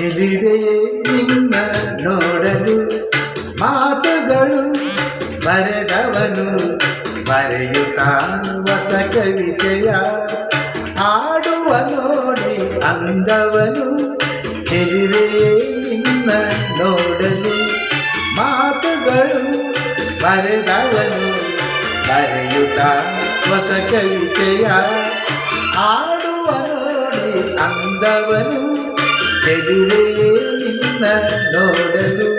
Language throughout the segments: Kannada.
ಚೆಲುವೆಯೇ ನಿನ್ನ ನೋಡಲು ಮಾತುಗಳು ಬರೆದವನು ಬರೆಯುತ್ತಾ ಹೊಸ ಕವಿತೆಯ ಆಡುವ ನೋಡಿ ಅಂದವನು ಚೆಲುವೆಯೇ ನಿನ್ನ ನೋಡಲು ಮಾತುಗಳು ಬರೆದವನು ಬರೆಯುತ್ತಾ ಹೊಸ ಕವಿತೆಯ ಆಡುವ ನೋಡಿ ಅಂದವನು ಚೆಲುವೆಯೇ ನಿನ್ನ ನೋಡಲು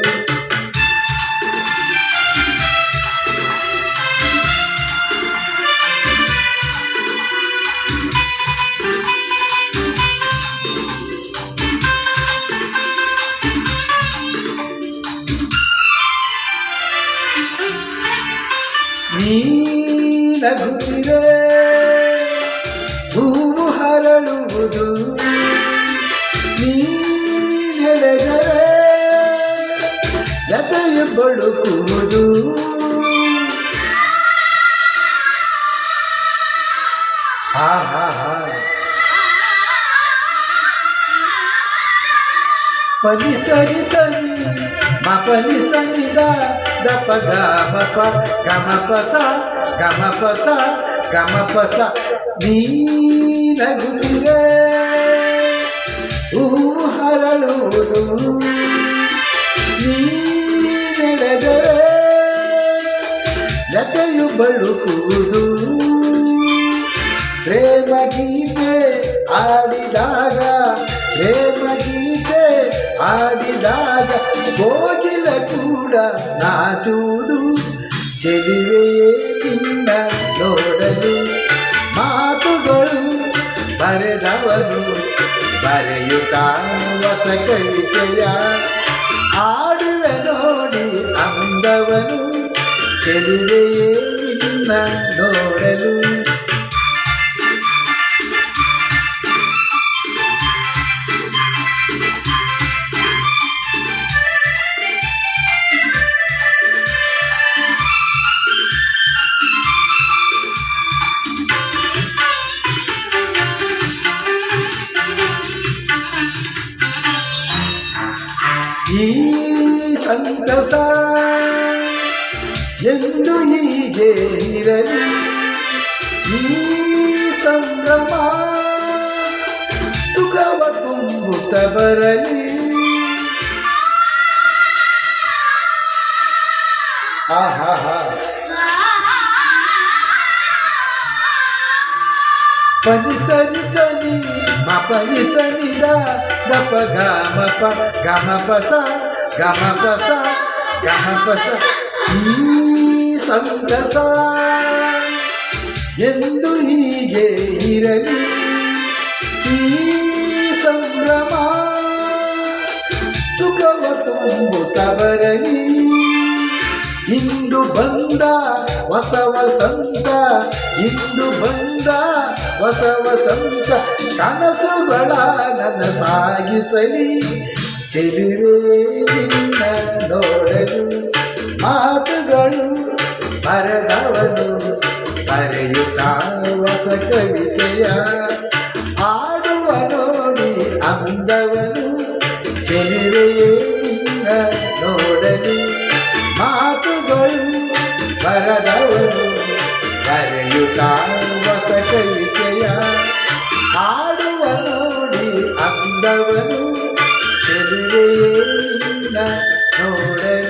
ನೀ ನಗುತ್ತಿರೆ ಹೂವು ಹರಳುವುದು ನೀ ನಡೆದರೆ ಜತೆಯು ಬಳುಕುವುದು ಪನಿ ಸರಿ ಸರಿ ಮಪನಿ ಸನಿದ ದಪ ಗಮಪ ಗಮಪಸ ಗಮಪಸ ಗಮಪಸ ನೀ ನಗುತ್ತಿರೆ ಹೂವು ಹರಳುವುದು ನೀ ನಡೆದರೆ ಜತೆಯು ಬಳುಕುವುದು ಪ್ರೇಮ ಗೀತೆ ಆಡಿದಾಗ ಪ್ರೇಮ ಗೀತೆ ಆಡಿದಾಗ ಕೋಗಿಲ ಕೂಡ ನಾಚುವುದು ಚೆಲುವೆಯೇ ನಿನ್ನ ನೋಡಲು ಮಾತುಗಳು ಬರೆದವನು ಬರೆಯುತ್ತಾ ಹೊಸ ಕವಿತೆಯ ಆಡುವೆ ನೋಡಿ ಅಂದವನು ಚೆಲುವೆಯೇ ನಿನ್ನ ನೋಡಲು ಈ ಸಂತಸ ಎಂದು ಹೀಗೆ ಇರಲಿ ಈ ಸಂಭ್ರಮ ಸುಖವ ತುಂಬುತ್ತ ಬರಲಿ ಪನಿ ಸನಿ ಸನಿ ಮಪನಿ ಸನಿದ ದಪ ಗಮಪ ಗಮಪಸ ಗಮಪಸ ಗಮಪಸ ಈ ಸಂತಸ ಎಂದು ಹೀಗೆ ಇರಲಿ ಈ ಸಂಭ್ರಮ ಸುಖವ ತುಂಬುತ್ತ ಬರಲಿ ಇಂದು ಬಂದ ಹೊಸ ವಸಂತ ಇಂದು ಬಂದ ಹೊಸ ವಸಂತ ಕನಸುಗಳ ನನ್ನ ಸಾಗಿಸಲಿ ಚೆಲುವೆ ನಿನ್ನ ನೋಡಲು ಮಾತುಗಳು ಬರೆದವನು ಬರೆಯುತ್ತಾ ಹೊಸ ಕವಿತೆಯ ಆಡುವ ನೋಡಿ ಅಂದವನು ಚೆಲುವೆಯೇ ನಿನ್ನ ನೋಡಲು ಮಾತುಗಳು ಬರೆದವನು ಬರೆಯುತ್ತಾ ಹೊಸ ಕವಿತೆಯ ಆಡುವ ನೋಡಿ ಅಂದವನು ಚೆಲುವೆಯೇ ನಿನ್ನ ನೋಡಲು